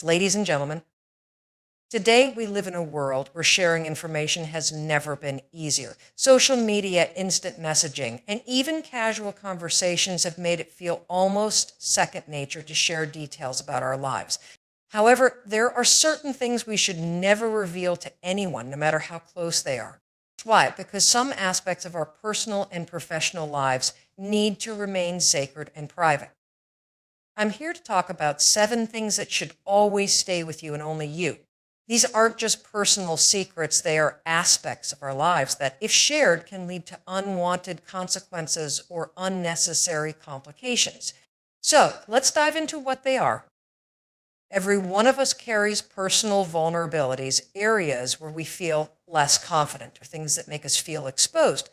Ladies and gentlemen, today we live in a world where sharing information has never been easier. Social media, instant messaging, and even casual conversations have made it feel almost second nature to share details about our lives. However, there are certain things we should never reveal to anyone, no matter how close they are. Why? Because some aspects of our personal and professional lives need to remain sacred and private. I'm here to talk about 7 things that should always stay with you and only you. These aren't just personal secrets, they are aspects of our lives that, if shared, can lead to unwanted consequences or unnecessary complications. So, let's dive into what they are. Every one of us carries personal vulnerabilities, areas where we feel less confident, or things that make us feel exposed.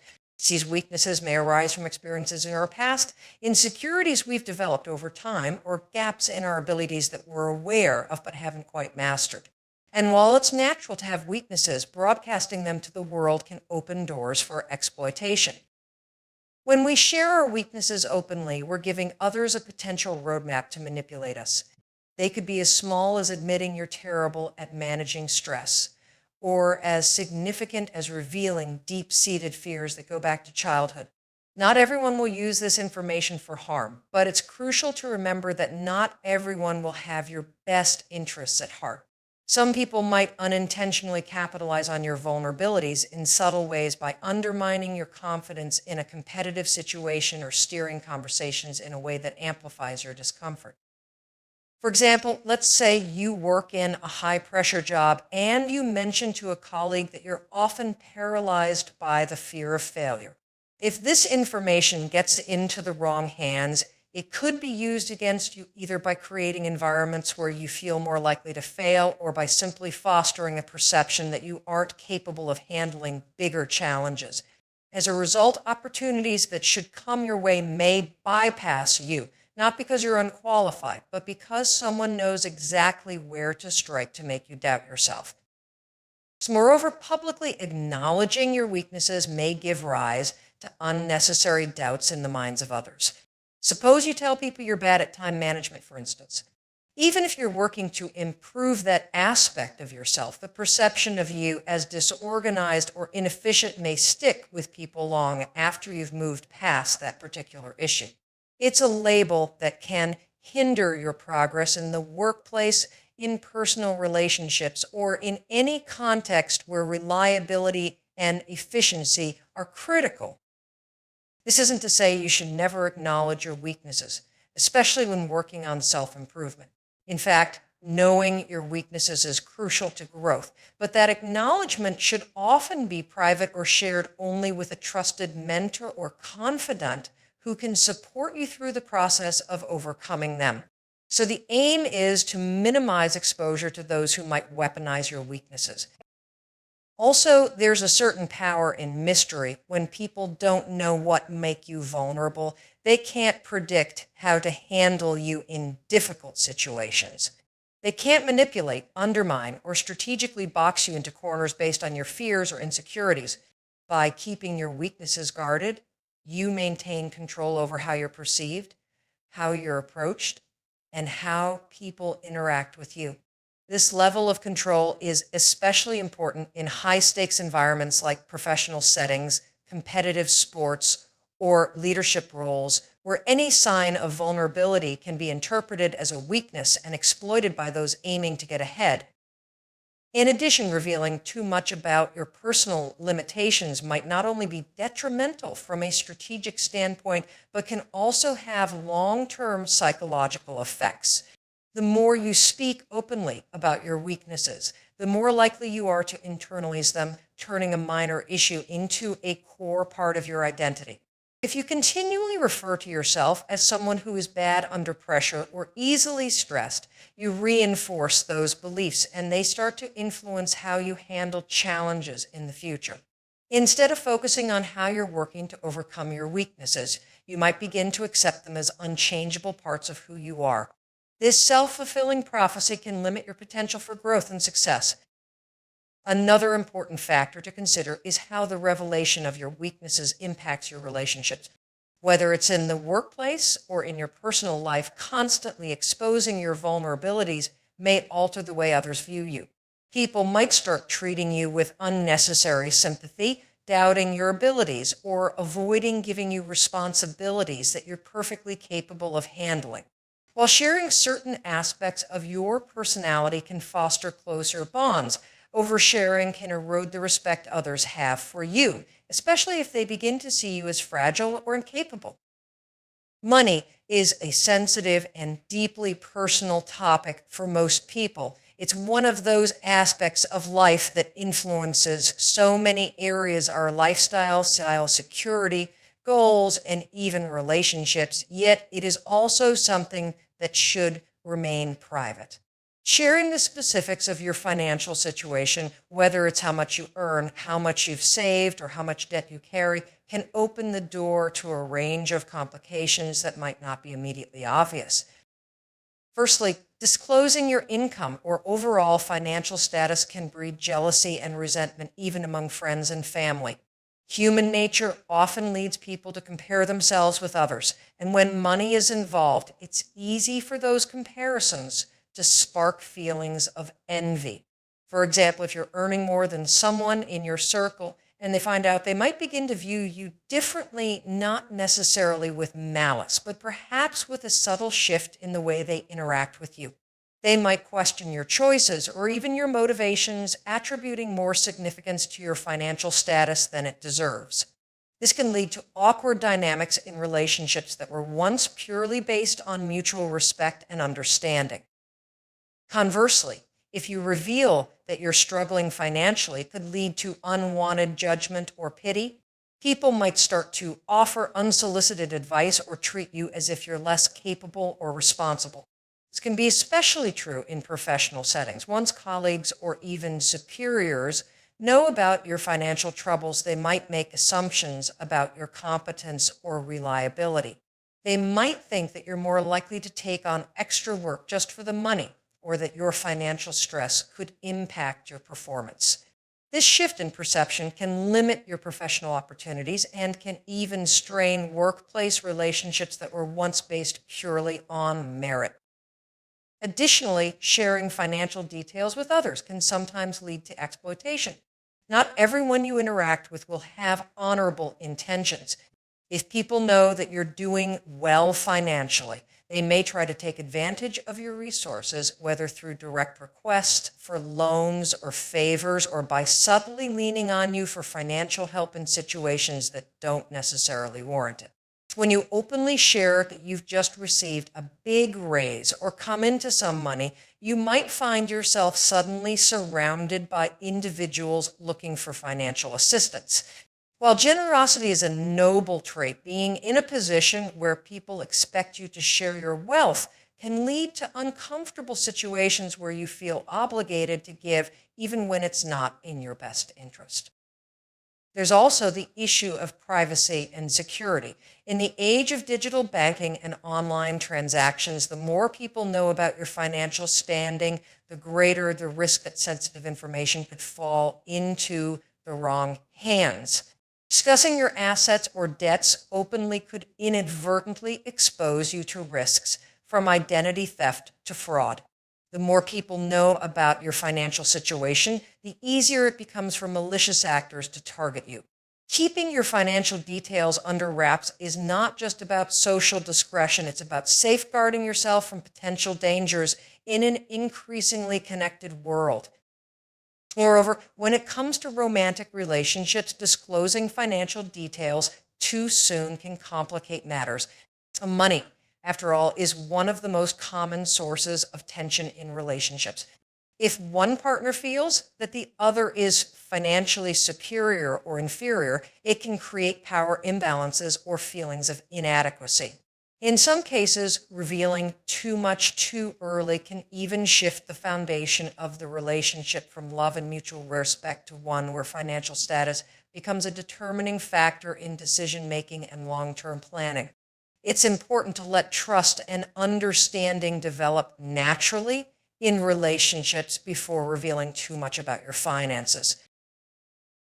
These weaknesses may arise from experiences in our past, insecurities we've developed over time, or gaps in our abilities that we're aware of but haven't quite mastered. And while it's natural to have weaknesses, broadcasting them to the world can open doors for exploitation. When we share our weaknesses openly, we're giving others a potential roadmap to manipulate us. They could be as small as admitting you're terrible at managing stress, or as significant as revealing deep-seated fears that go back to childhood. Not everyone will use this information for harm, but it's crucial to remember that not everyone will have your best interests at heart. Some people might unintentionally capitalize on your vulnerabilities in subtle ways by undermining your confidence in a competitive situation or steering conversations in a way that amplifies your discomfort. For example, let's say you work in a high-pressure job and you mention to a colleague that you're often paralyzed by the fear of failure. If this information gets into the wrong hands, it could be used against you either by creating environments where you feel more likely to fail or by simply fostering a perception that you aren't capable of handling bigger challenges. As a result, opportunities that should come your way may bypass you. Not because you're unqualified, but because someone knows exactly where to strike to make you doubt yourself. Moreover, publicly acknowledging your weaknesses may give rise to unnecessary doubts in the minds of others. Suppose you tell people you're bad at time management, for instance. Even if you're working to improve that aspect of yourself, the perception of you as disorganized or inefficient may stick with people long after you've moved past that particular issue. It's a label that can hinder your progress in the workplace, in personal relationships, or in any context where reliability and efficiency are critical. This isn't to say you should never acknowledge your weaknesses, especially when working on self-improvement. In fact, knowing your weaknesses is crucial to growth, but that acknowledgement should often be private or shared only with a trusted mentor or confidant who can support you through the process of overcoming them. So the aim is to minimize exposure to those who might weaponize your weaknesses. Also, there's a certain power in mystery. When people don't know what make you vulnerable, they can't predict how to handle you in difficult situations. They can't manipulate, undermine, or strategically box you into corners based on your fears or insecurities. By keeping your weaknesses guarded, you maintain control over how you're perceived, how you're approached, and how people interact with you. This level of control is especially important in high-stakes environments like professional settings, competitive sports, or leadership roles, where any sign of vulnerability can be interpreted as a weakness and exploited by those aiming to get ahead. In addition, revealing too much about your personal limitations might not only be detrimental from a strategic standpoint, but can also have long-term psychological effects. The more you speak openly about your weaknesses, the more likely you are to internalize them, turning a minor issue into a core part of your identity. If you continually refer to yourself as someone who is bad under pressure or easily stressed, you reinforce those beliefs and they start to influence how you handle challenges in the future. Instead of focusing on how you're working to overcome your weaknesses, you might begin to accept them as unchangeable parts of who you are. This self-fulfilling prophecy can limit your potential for growth and success. Another important factor to consider is how the revelation of your weaknesses impacts your relationships. Whether it's in the workplace or in your personal life, constantly exposing your vulnerabilities may alter the way others view you. People might start treating you with unnecessary sympathy, doubting your abilities, or avoiding giving you responsibilities that you're perfectly capable of handling. While sharing certain aspects of your personality can foster closer bonds, oversharing can erode the respect others have for you, especially if they begin to see you as fragile or incapable. Money is a sensitive and deeply personal topic for most people. It's one of those aspects of life that influences so many areas, our lifestyle, style, security, goals, and even relationships, yet it is also something that should remain private. Sharing the specifics of your financial situation, whether it's how much you earn, how much you've saved, or how much debt you carry, can open the door to a range of complications that might not be immediately obvious. Firstly, disclosing your income or overall financial status can breed jealousy and resentment even among friends and family. Human nature often leads people to compare themselves with others, and when money is involved, it's easy for those comparisons to spark feelings of envy. For example, if you're earning more than someone in your circle and they find out, they might begin to view you differently, not necessarily with malice, but perhaps with a subtle shift in the way they interact with you. They might question your choices or even your motivations, attributing more significance to your financial status than it deserves. This can lead to awkward dynamics in relationships that were once purely based on mutual respect and understanding. Conversely, if you reveal that you're struggling financially, it could lead to unwanted judgment or pity. People might start to offer unsolicited advice or treat you as if you're less capable or responsible. This can be especially true in professional settings. Once colleagues or even superiors know about your financial troubles, they might make assumptions about your competence or reliability. They might think that you're more likely to take on extra work just for the money, or that your financial stress could impact your performance. This shift in perception can limit your professional opportunities and can even strain workplace relationships that were once based purely on merit. Additionally, sharing financial details with others can sometimes lead to exploitation. Not everyone you interact with will have honorable intentions. If people know that you're doing well financially, they may try to take advantage of your resources, whether through direct requests for loans or favors, or by subtly leaning on you for financial help in situations that don't necessarily warrant it. When you openly share that you've just received a big raise or come into some money, you might find yourself suddenly surrounded by individuals looking for financial assistance. While generosity is a noble trait, being in a position where people expect you to share your wealth can lead to uncomfortable situations where you feel obligated to give even when it's not in your best interest. There's also the issue of privacy and security. In the age of digital banking and online transactions, the more people know about your financial standing, the greater the risk that sensitive information could fall into the wrong hands. Discussing your assets or debts openly could inadvertently expose you to risks, from identity theft to fraud. The more people know about your financial situation, the easier it becomes for malicious actors to target you. Keeping your financial details under wraps is not just about social discretion, it's about safeguarding yourself from potential dangers in an increasingly connected world. Moreover, when it comes to romantic relationships, disclosing financial details too soon can complicate matters. Money, after all, is one of the most common sources of tension in relationships. If one partner feels that the other is financially superior or inferior, it can create power imbalances or feelings of inadequacy. In some cases, revealing too much too early can even shift the foundation of the relationship from love and mutual respect to one where financial status becomes a determining factor in decision-making and long-term planning. It's important to let trust and understanding develop naturally in relationships before revealing too much about your finances.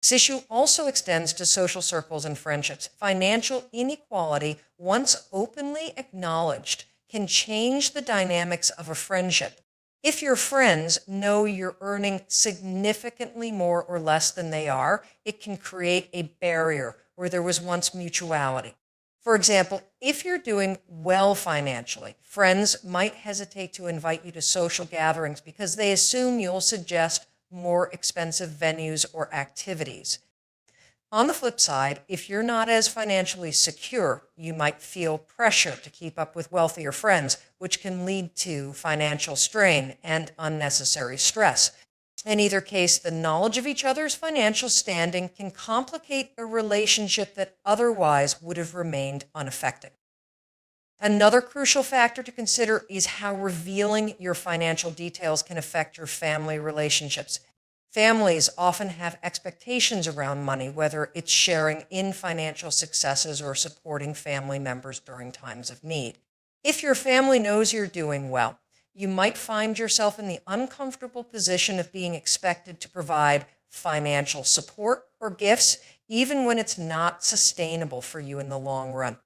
This issue also extends to social circles and friendships. Financial inequality, once openly acknowledged, can change the dynamics of a friendship. If your friends know you're earning significantly more or less than they are, it can create a barrier where there was once mutuality. For example, if you're doing well financially, friends might hesitate to invite you to social gatherings because they assume you'll suggest more expensive venues or activities. On the flip side, if you're not as financially secure, you might feel pressure to keep up with wealthier friends, which can lead to financial strain and unnecessary stress. In either case, the knowledge of each other's financial standing can complicate a relationship that otherwise would have remained unaffected. Another crucial factor to consider is how revealing your financial details can affect your family relationships. Families often have expectations around money, whether it's sharing in financial successes or supporting family members during times of need. If your family knows you're doing well, you might find yourself in the uncomfortable position of being expected to provide financial support or gifts, even when it's not sustainable for you in the long run.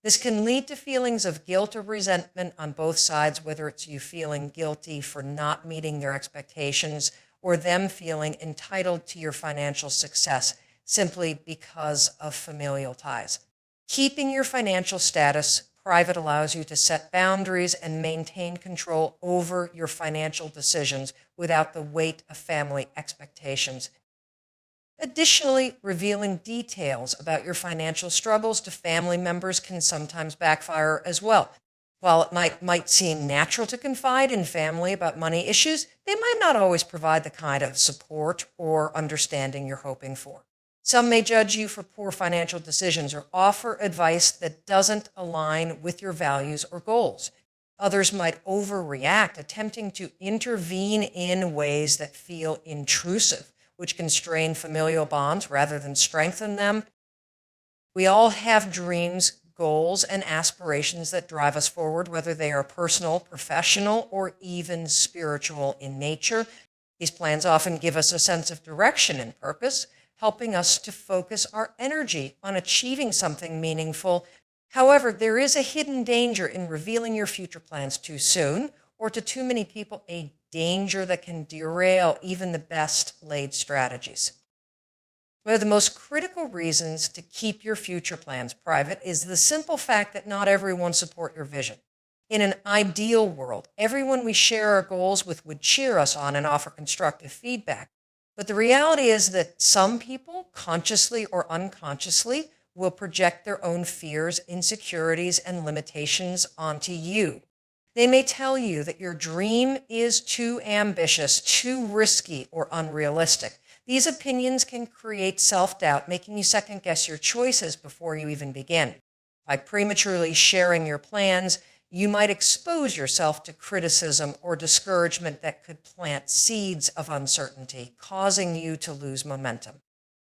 This can lead to feelings of guilt or resentment on both sides, whether it's you feeling guilty for not meeting their expectations or them feeling entitled to your financial success simply because of familial ties. Keeping your financial status private allows you to set boundaries and maintain control over your financial decisions without the weight of family expectations. Additionally, revealing details about your financial struggles to family members can sometimes backfire as well. While it might seem natural to confide in family about money issues, they might not always provide the kind of support or understanding you're hoping for. Some may judge you for poor financial decisions or offer advice that doesn't align with your values or goals. Others might overreact, attempting to intervene in ways that feel intrusive, which can strain familial bonds rather than strengthen them. We all have dreams, goals, and aspirations that drive us forward, whether they are personal, professional, or even spiritual in nature. These plans often give us a sense of direction and purpose, helping us to focus our energy on achieving something meaningful. However, there is a hidden danger in revealing your future plans too soon, or to too many people, a danger that can derail even the best laid strategies. One of the most critical reasons to keep your future plans private is the simple fact that not everyone supports your vision. In an ideal world, everyone we share our goals with would cheer us on and offer constructive feedback. But the reality is that some people, consciously or unconsciously, will project their own fears, insecurities, and limitations onto you. They may tell you that your dream is too ambitious, too risky, or unrealistic. These opinions can create self-doubt, making you second-guess your choices before you even begin. By prematurely sharing your plans, you might expose yourself to criticism or discouragement that could plant seeds of uncertainty, causing you to lose momentum.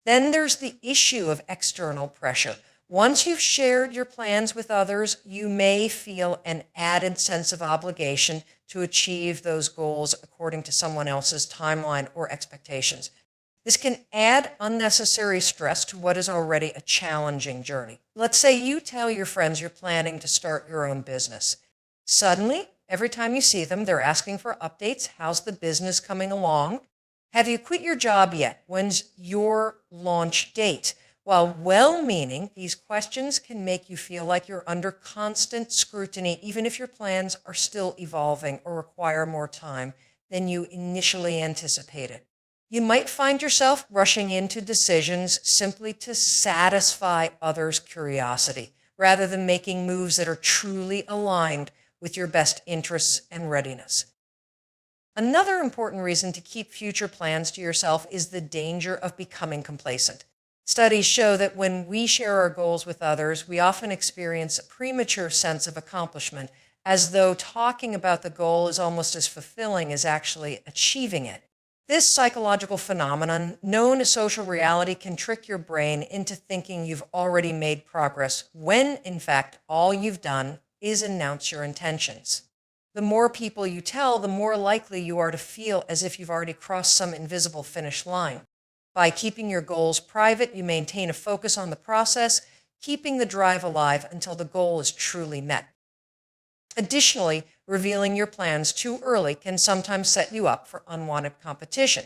Then there's the issue of external pressure. Once you've shared your plans with others, you may feel an added sense of obligation to achieve those goals according to someone else's timeline or expectations. This can add unnecessary stress to what is already a challenging journey. Let's say you tell your friends you're planning to start your own business. Suddenly, every time you see them, they're asking for updates. How's the business coming along? Have you quit your job yet? When's your launch date? While well-meaning, these questions can make you feel like you're under constant scrutiny, even if your plans are still evolving or require more time than you initially anticipated. You might find yourself rushing into decisions simply to satisfy others' curiosity, rather than making moves that are truly aligned with your best interests and readiness. Another important reason to keep future plans to yourself is the danger of becoming complacent. Studies show that when we share our goals with others, we often experience a premature sense of accomplishment, as though talking about the goal is almost as fulfilling as actually achieving it. This psychological phenomenon, known as social reality, can trick your brain into thinking you've already made progress, when, in fact, all you've done is announce your intentions. The more people you tell, the more likely you are to feel as if you've already crossed some invisible finish line. By keeping your goals private, you maintain a focus on the process, keeping the drive alive until the goal is truly met. Additionally, Revealing your plans too early can sometimes set you up for unwanted competition.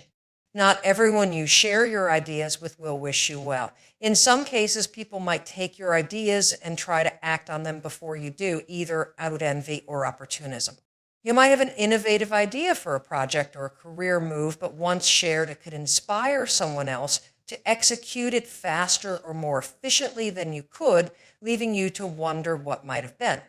Not everyone you share your ideas with will wish you well. In some cases, people might take your ideas and try to act on them before you do, either out of envy or opportunism. You might have an innovative idea for a project or a career move, but once shared, it could inspire someone else to execute it faster or more efficiently than you could, leaving you to wonder what might have been.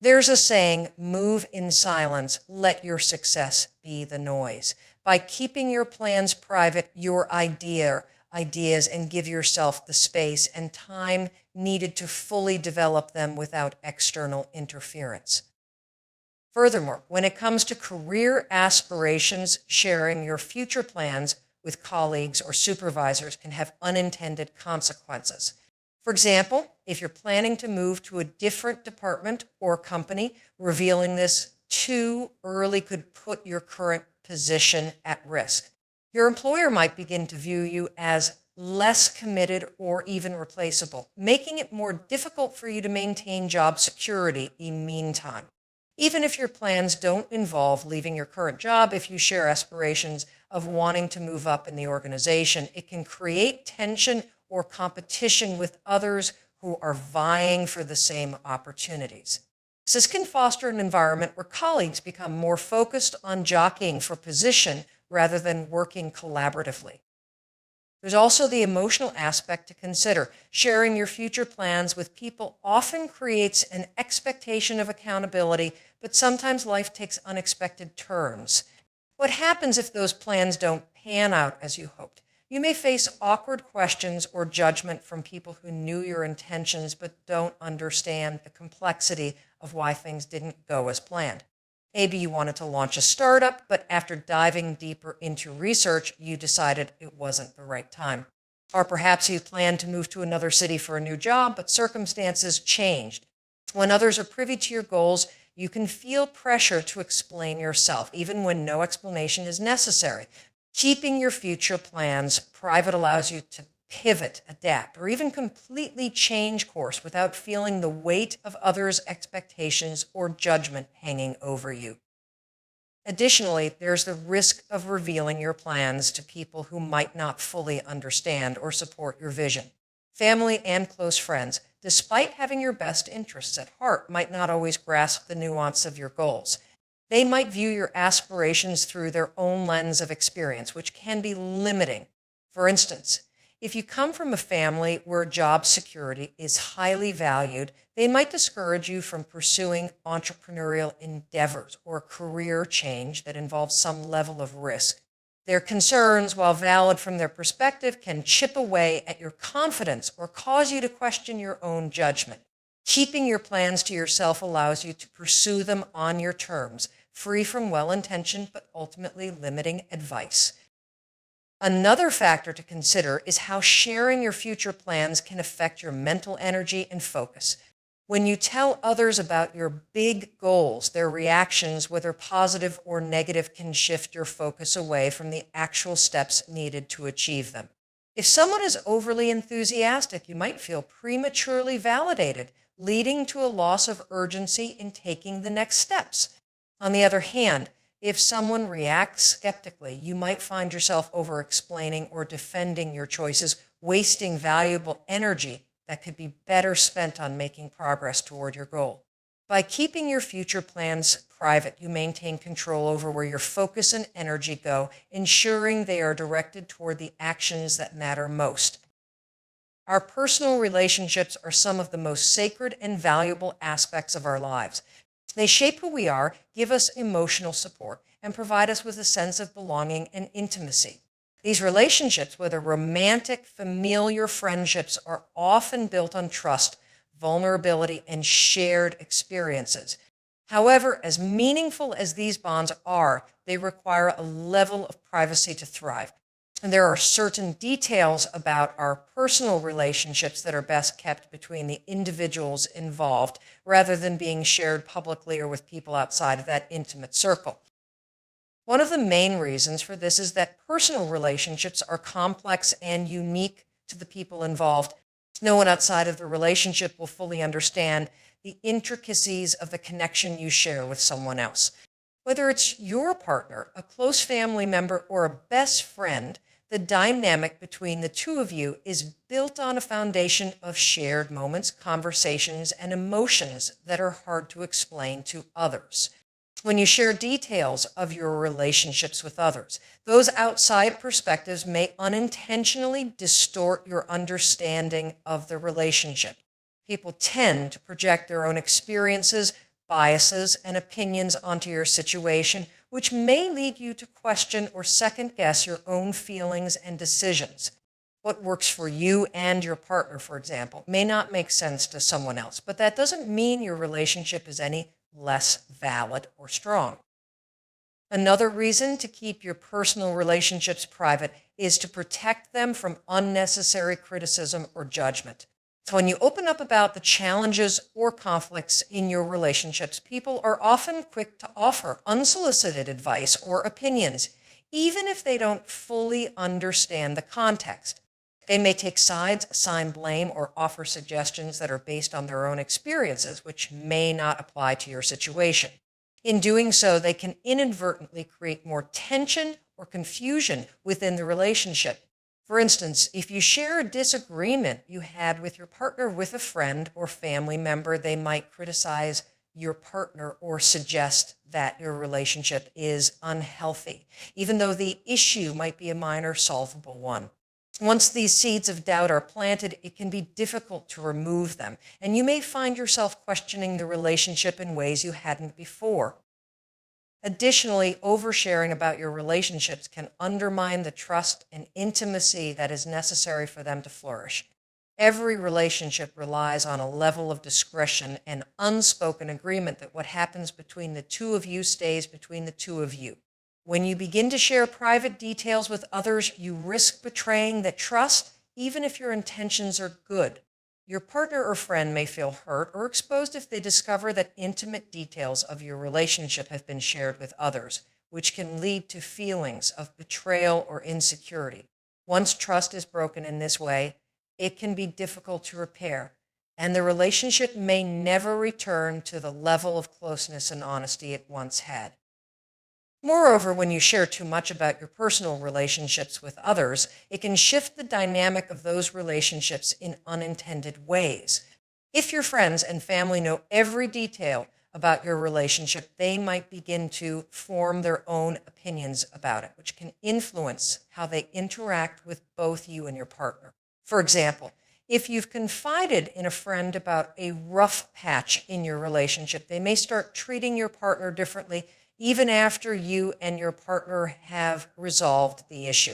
There's a saying, move in silence, let your success be the noise. By keeping your plans private, your ideas, and give yourself the space and time needed to fully develop them without external interference. Furthermore, when it comes to career aspirations, sharing your future plans with colleagues or supervisors can have unintended consequences. For example, if you're planning to move to a different department or company, revealing this too early could put your current position at risk. Your employer might begin to view you as less committed or even replaceable, making it more difficult for you to maintain job security in the meantime. Even if your plans don't involve leaving your current job, if you share aspirations of wanting to move up in the organization, it can create tension or competition with others who are vying for the same opportunities. This can foster an environment where colleagues become more focused on jockeying for position rather than working collaboratively. There's also the emotional aspect to consider. Sharing your future plans with people often creates an expectation of accountability, but sometimes life takes unexpected turns. What happens if those plans don't pan out as you hoped? You may face awkward questions or judgment from people who knew your intentions but don't understand the complexity of why things didn't go as planned. Maybe you wanted to launch a startup, but after diving deeper into research, you decided it wasn't the right time. Or perhaps you planned to move to another city for a new job, but circumstances changed. When others are privy to your goals, you can feel pressure to explain yourself, even when no explanation is necessary. Keeping your future plans private allows you to pivot, adapt, or even completely change course without feeling the weight of others' expectations or judgment hanging over you. Additionally, there's the risk of revealing your plans to people who might not fully understand or support your vision. Family and close friends, despite having your best interests at heart, might not always grasp the nuance of your goals. They might view your aspirations through their own lens of experience, which can be limiting. For instance, if you come from a family where job security is highly valued, they might discourage you from pursuing entrepreneurial endeavors or career change that involves some level of risk. Their concerns, while valid from their perspective, can chip away at your confidence or cause you to question your own judgment. Keeping your plans to yourself allows you to pursue them on your terms, free from well-intentioned but ultimately limiting advice. Another factor to consider is how sharing your future plans can affect your mental energy and focus. When you tell others about your big goals, their reactions, whether positive or negative, can shift your focus away from the actual steps needed to achieve them. If someone is overly enthusiastic, you might feel prematurely validated, leading to a loss of urgency in taking the next steps. On the other hand, if someone reacts skeptically, you might find yourself over-explaining or defending your choices, wasting valuable energy that could be better spent on making progress toward your goal. By keeping your future plans private, you maintain control over where your focus and energy go, ensuring they are directed toward the actions that matter most. Our personal relationships are some of the most sacred and valuable aspects of our lives. They shape who we are, give us emotional support, and provide us with a sense of belonging and intimacy. These relationships, whether romantic, familiar friendships, are often built on trust, vulnerability, and shared experiences. However, as meaningful as these bonds are, they require a level of privacy to thrive. And there are certain details about our personal relationships that are best kept between the individuals involved, rather than being shared publicly or with people outside of that intimate circle. One of the main reasons for this is that personal relationships are complex and unique to the people involved. No one outside of the relationship will fully understand the intricacies of the connection you share with someone else. Whether it's your partner, a close family member, or a best friend, the dynamic between the two of you is built on a foundation of shared moments, conversations, and emotions that are hard to explain to others. When you share details of your relationships with others, those outside perspectives may unintentionally distort your understanding of the relationship. People tend to project their own experiences, biases, and opinions onto your situation, which may lead you to question or second guess your own feelings and decisions. What works for you and your partner, for example, may not make sense to someone else, but that doesn't mean your relationship is any less valid or strong. Another reason to keep your personal relationships private is to protect them from unnecessary criticism or judgment. So when you open up about the challenges or conflicts in your relationships, people are often quick to offer unsolicited advice or opinions, even if they don't fully understand the context. They may take sides, assign blame, or offer suggestions that are based on their own experiences, which may not apply to your situation. In doing so, they can inadvertently create more tension or confusion within the relationship. For instance, if you share a disagreement you had with your partner with a friend or family member, they might criticize your partner or suggest that your relationship is unhealthy, even though the issue might be a minor solvable one. Once these seeds of doubt are planted, it can be difficult to remove them, and you may find yourself questioning the relationship in ways you hadn't before. Additionally, oversharing about your relationships can undermine the trust and intimacy that is necessary for them to flourish. Every relationship relies on a level of discretion and unspoken agreement that what happens between the two of you stays between the two of you. When you begin to share private details with others, you risk betraying that trust, even if your intentions are good. Your partner or friend may feel hurt or exposed if they discover that intimate details of your relationship have been shared with others, which can lead to feelings of betrayal or insecurity. Once trust is broken in this way, it can be difficult to repair, and the relationship may never return to the level of closeness and honesty it once had. Moreover, when you share too much about your personal relationships with others, it can shift the dynamic of those relationships in unintended ways. If your friends and family know every detail about your relationship, they might begin to form their own opinions about it, which can influence how they interact with both you and your partner. For example, if you've confided in a friend about a rough patch in your relationship, they may start treating your partner differently even after you and your partner have resolved the issue.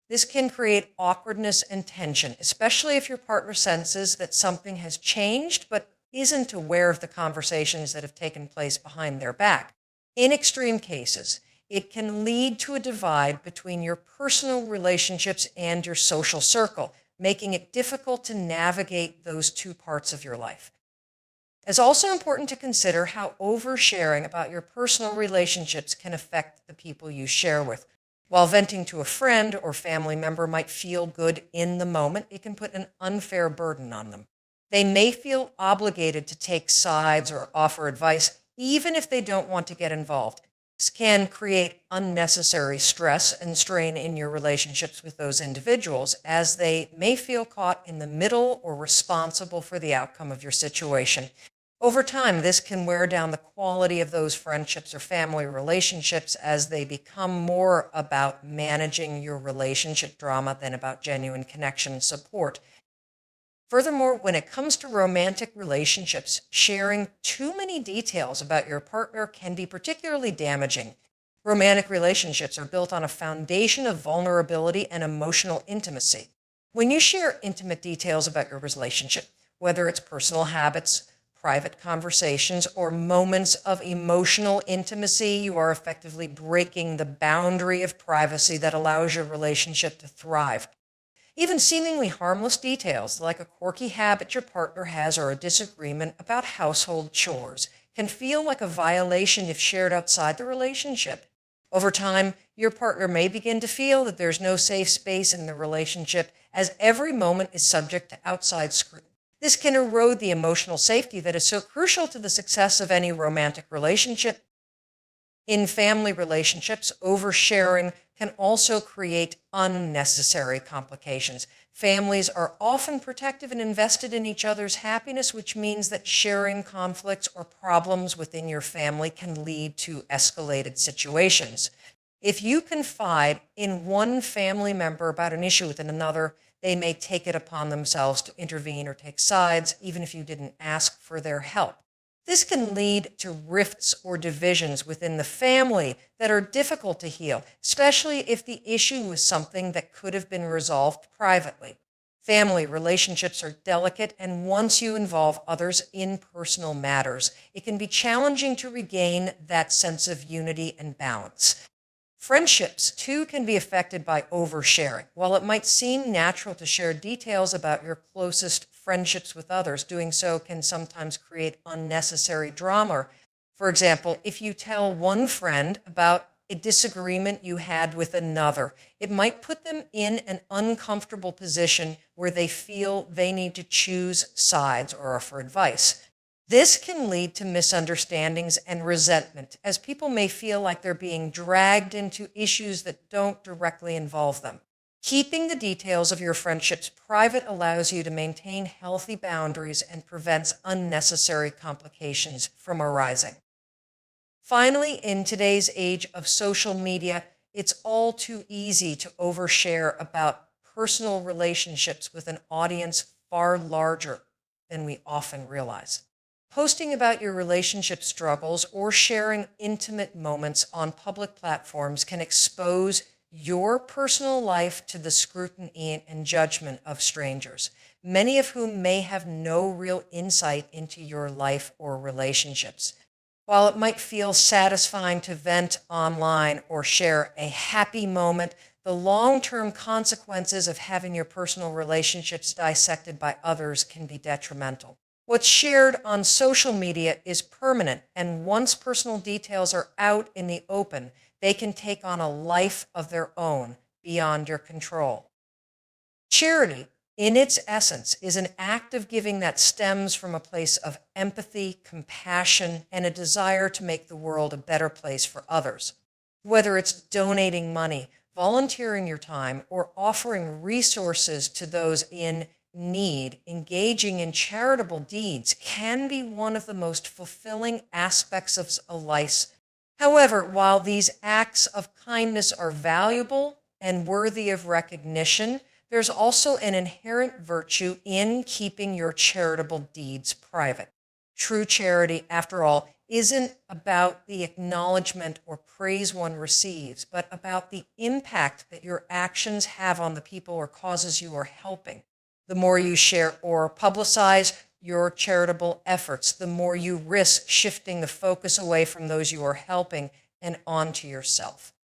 This can create awkwardness and tension, especially if your partner senses that something has changed but isn't aware of the conversations that have taken place behind their back. In extreme cases, it can lead to a divide between your personal relationships and your social circle, making it difficult to navigate those two parts of your life. It's also important to consider how oversharing about your personal relationships can affect the people you share with. While venting to a friend or family member might feel good in the moment, it can put an unfair burden on them. They may feel obligated to take sides or offer advice, even if they don't want to get involved. This can create unnecessary stress and strain in your relationships with those individuals, as they may feel caught in the middle or responsible for the outcome of your situation. Over time, this can wear down the quality of those friendships or family relationships as they become more about managing your relationship drama than about genuine connection and support. Furthermore, when it comes to romantic relationships, sharing too many details about your partner can be particularly damaging. Romantic relationships are built on a foundation of vulnerability and emotional intimacy. When you share intimate details about your relationship, whether it's personal habits, private conversations, or moments of emotional intimacy, you are effectively breaking the boundary of privacy that allows your relationship to thrive. Even seemingly harmless details, like a quirky habit your partner has or a disagreement about household chores, can feel like a violation if shared outside the relationship. Over time, your partner may begin to feel that there's no safe space in the relationship, as every moment is subject to outside scrutiny. This can erode the emotional safety that is so crucial to the success of any romantic relationship. In family relationships, oversharing can also create unnecessary complications. Families are often protective and invested in each other's happiness, which means that sharing conflicts or problems within your family can lead to escalated situations. If you confide in one family member about an issue with another, they may take it upon themselves to intervene or take sides, even if you didn't ask for their help. This can lead to rifts or divisions within the family that are difficult to heal, especially if the issue was something that could have been resolved privately. Family relationships are delicate, and once you involve others in personal matters, it can be challenging to regain that sense of unity and balance. Friendships, too, can be affected by oversharing. While it might seem natural to share details about your closest friendships with others, doing so can sometimes create unnecessary drama. For example, if you tell one friend about a disagreement you had with another, it might put them in an uncomfortable position where they feel they need to choose sides or offer advice. This can lead to misunderstandings and resentment, as people may feel like they're being dragged into issues that don't directly involve them. Keeping the details of your friendships private allows you to maintain healthy boundaries and prevents unnecessary complications from arising. Finally, in today's age of social media, it's all too easy to overshare about personal relationships with an audience far larger than we often realize. Posting about your relationship struggles or sharing intimate moments on public platforms can expose your personal life to the scrutiny and judgment of strangers, many of whom may have no real insight into your life or relationships. While it might feel satisfying to vent online or share a happy moment, the long-term consequences of having your personal relationships dissected by others can be detrimental. What's shared on social media is permanent, and once personal details are out in the open, they can take on a life of their own beyond your control. Charity, in its essence, is an act of giving that stems from a place of empathy, compassion, and a desire to make the world a better place for others. Whether it's donating money, volunteering your time, or offering resources to those in need, engaging in charitable deeds can be one of the most fulfilling aspects of a life. However, while these acts of kindness are valuable and worthy of recognition, there's also an inherent virtue in keeping your charitable deeds private. True charity, after all, isn't about the acknowledgement or praise one receives, but about the impact that your actions have on the people or causes you are helping. The more you share or publicize your charitable efforts, the more you risk shifting the focus away from those you are helping and onto yourself.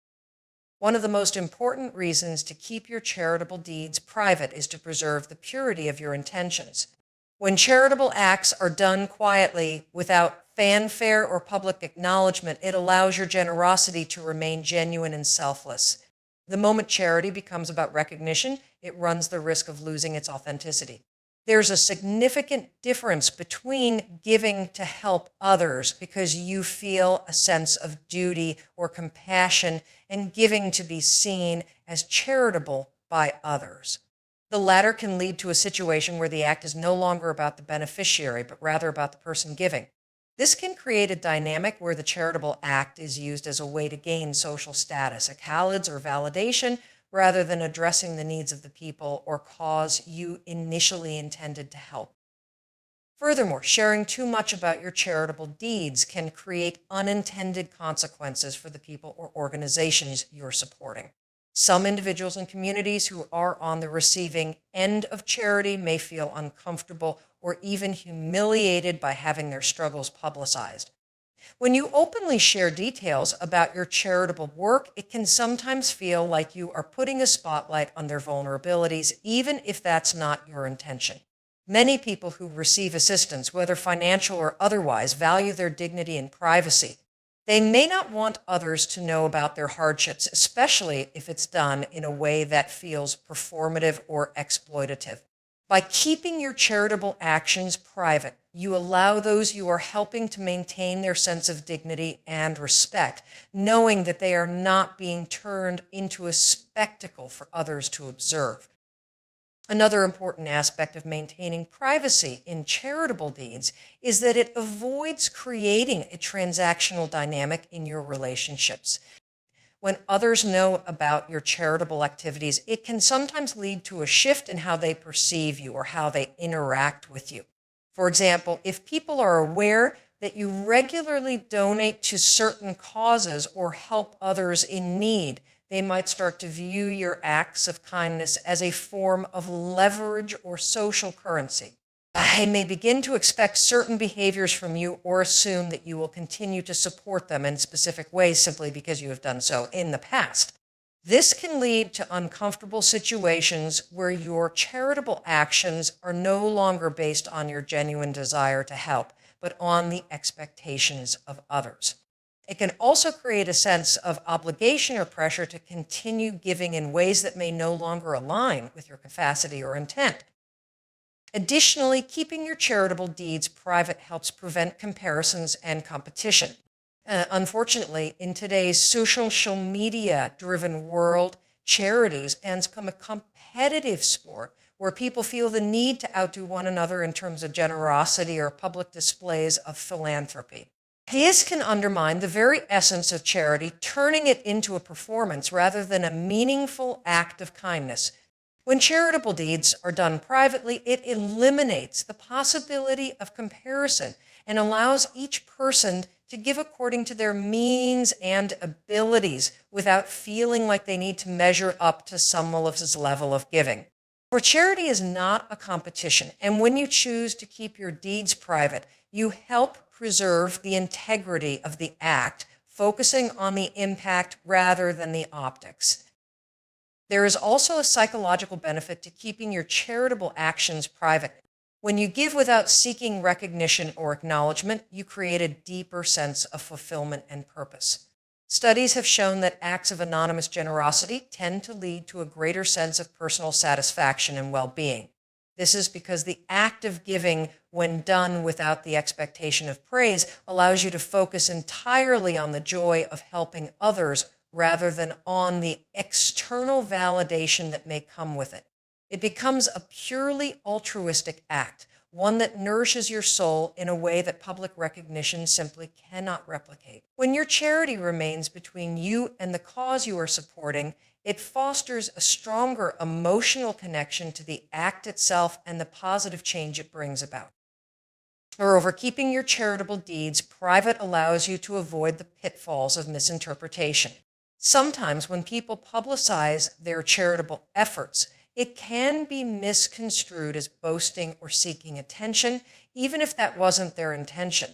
One of the most important reasons to keep your charitable deeds private is to preserve the purity of your intentions. When charitable acts are done quietly, without fanfare or public acknowledgement, it allows your generosity to remain genuine and selfless. The moment charity becomes about recognition, it runs the risk of losing its authenticity. There's a significant difference between giving to help others because you feel a sense of duty or compassion and giving to be seen as charitable by others. The latter can lead to a situation where the act is no longer about the beneficiary, but rather about the person giving. This can create a dynamic where the charitable act is used as a way to gain social status, accolades, or validation, rather than addressing the needs of the people or cause you initially intended to help. Furthermore, sharing too much about your charitable deeds can create unintended consequences for the people or organizations you're supporting. Some individuals and communities who are on the receiving end of charity may feel uncomfortable or even humiliated by having their struggles publicized. When you openly share details about your charitable work, it can sometimes feel like you are putting a spotlight on their vulnerabilities, even if that's not your intention. Many people who receive assistance, whether financial or otherwise, value their dignity and privacy. They may not want others to know about their hardships, especially if it's done in a way that feels performative or exploitative. By keeping your charitable actions private, you allow those you are helping to maintain their sense of dignity and respect, knowing that they are not being turned into a spectacle for others to observe. Another important aspect of maintaining privacy in charitable deeds is that it avoids creating a transactional dynamic in your relationships. When others know about your charitable activities, it can sometimes lead to a shift in how they perceive you or how they interact with you. For example, if people are aware that you regularly donate to certain causes or help others in need, they might start to view your acts of kindness as a form of leverage or social currency. They may begin to expect certain behaviors from you or assume that you will continue to support them in specific ways simply because you have done so in the past. This can lead to uncomfortable situations where your charitable actions are no longer based on your genuine desire to help, but on the expectations of others. It can also create a sense of obligation or pressure to continue giving in ways that may no longer align with your capacity or intent. Additionally, keeping your charitable deeds private helps prevent comparisons and competition. Unfortunately, in today's social media-driven world, charities has become a competitive sport where people feel the need to outdo one another in terms of generosity or public displays of philanthropy. This can undermine the very essence of charity, turning it into a performance rather than a meaningful act of kindness. When charitable deeds are done privately, it eliminates the possibility of comparison and allows each person to give according to their means and abilities without feeling like they need to measure up to someone else's level of giving. For charity is not a competition, and when you choose to keep your deeds private, you help preserve the integrity of the act, focusing on the impact rather than the optics. There is also a psychological benefit to keeping your charitable actions private. When you give without seeking recognition or acknowledgement, you create a deeper sense of fulfillment and purpose. Studies have shown that acts of anonymous generosity tend to lead to a greater sense of personal satisfaction and well-being. This is because the act of giving, when done without the expectation of praise, allows you to focus entirely on the joy of helping others rather than on the external validation that may come with it. It becomes a purely altruistic act, one that nourishes your soul in a way that public recognition simply cannot replicate. When your charity remains between you and the cause you are supporting, it fosters a stronger emotional connection to the act itself and the positive change it brings about. Moreover, keeping your charitable deeds private allows you to avoid the pitfalls of misinterpretation. Sometimes when people publicize their charitable efforts, it can be misconstrued as boasting or seeking attention, even if that wasn't their intention.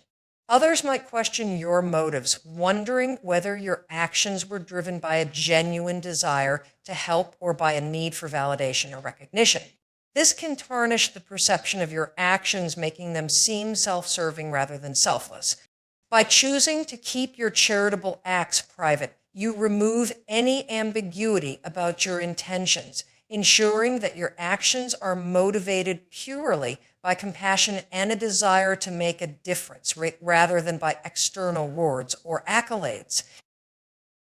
Others might question your motives, wondering whether your actions were driven by a genuine desire to help or by a need for validation or recognition. This can tarnish the perception of your actions, making them seem self-serving rather than selfless. By choosing to keep your charitable acts private, you remove any ambiguity about your intentions, ensuring that your actions are motivated purely by compassion and a desire to make a difference, rather than by external rewards or accolades.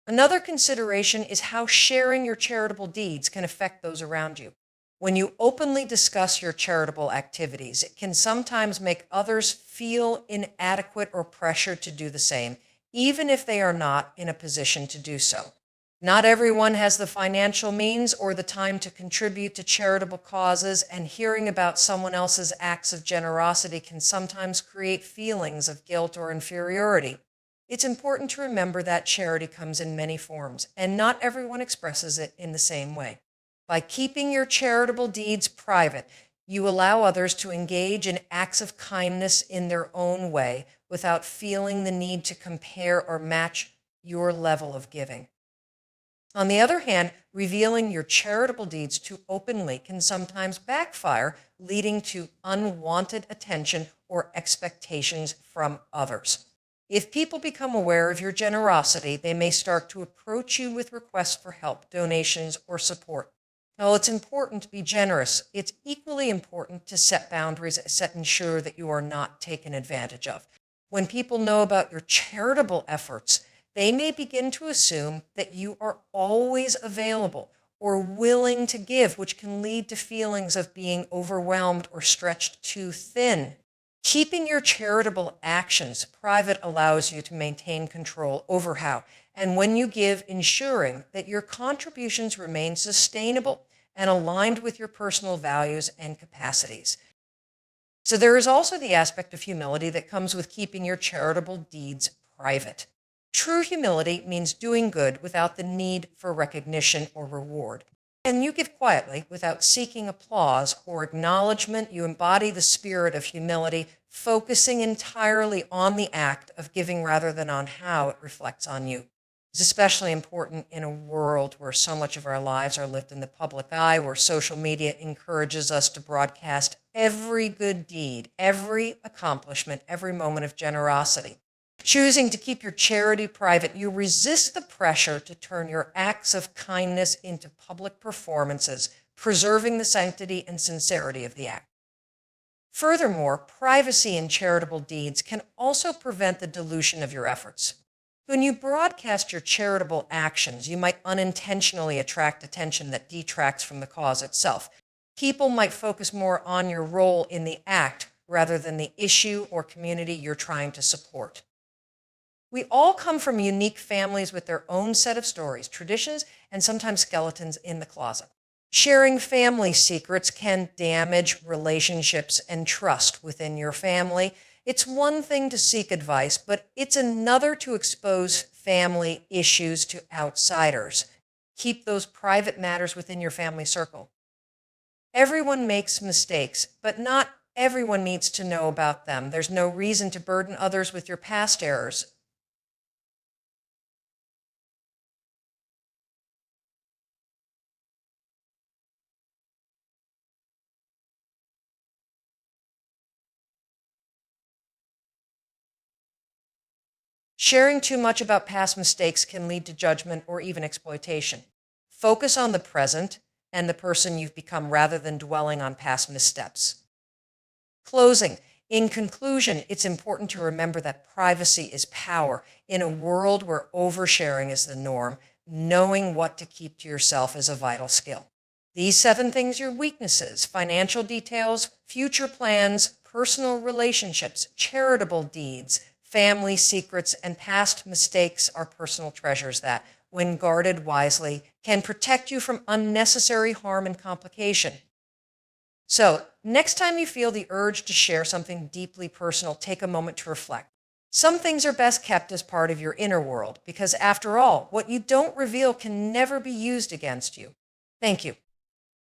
Another consideration is how sharing your charitable deeds can affect those around you. When you openly discuss your charitable activities, it can sometimes make others feel inadequate or pressured to do the same, even if they are not in a position to do so. Not everyone has the financial means or the time to contribute to charitable causes, and hearing about someone else's acts of generosity can sometimes create feelings of guilt or inferiority. It's important to remember that charity comes in many forms, and not everyone expresses it in the same way. By keeping your charitable deeds private, you allow others to engage in acts of kindness in their own way without feeling the need to compare or match your level of giving. On the other hand, revealing your charitable deeds too openly can sometimes backfire, leading to unwanted attention or expectations from others. If people become aware of your generosity, they may start to approach you with requests for help, donations, or support. While it's important to be generous, it's equally important to set boundaries that ensure that you are not taken advantage of. When people know about your charitable efforts, they may begin to assume that you are always available or willing to give, which can lead to feelings of being overwhelmed or stretched too thin. Keeping your charitable actions private allows you to maintain control over how and when you give, ensuring that your contributions remain sustainable and aligned with your personal values and capacities. So, there is also the aspect of humility that comes with keeping your charitable deeds private. True humility means doing good without the need for recognition or reward. And you give quietly without seeking applause or acknowledgement. You embody the spirit of humility, focusing entirely on the act of giving rather than on how it reflects on you. It's especially important in a world where so much of our lives are lived in the public eye, where social media encourages us to broadcast every good deed, every accomplishment, every moment of generosity. Choosing to keep your charity private, you resist the pressure to turn your acts of kindness into public performances, preserving the sanctity and sincerity of the act. Furthermore, privacy in charitable deeds can also prevent the dilution of your efforts. When you broadcast your charitable actions, you might unintentionally attract attention that detracts from the cause itself. People might focus more on your role in the act rather than the issue or community you're trying to support. We all come from unique families with their own set of stories, traditions, and sometimes skeletons in the closet. Sharing family secrets can damage relationships and trust within your family. It's one thing to seek advice, but it's another to expose family issues to outsiders. Keep those private matters within your family circle. Everyone makes mistakes, but not everyone needs to know about them. There's no reason to burden others with your past errors. Sharing too much about past mistakes can lead to judgment or even exploitation. Focus on the present and the person you've become rather than dwelling on past missteps. Closing. In conclusion, it's important to remember that privacy is power. In a world where oversharing is the norm, knowing what to keep to yourself is a vital skill. These 7 things: your weaknesses, financial details, future plans, personal relationships, charitable deeds, family secrets, and past mistakes are personal treasures that, when guarded wisely, can protect you from unnecessary harm and complication. So, next time you feel the urge to share something deeply personal, take a moment to reflect. Some things are best kept as part of your inner world, because after all, what you don't reveal can never be used against you. Thank you.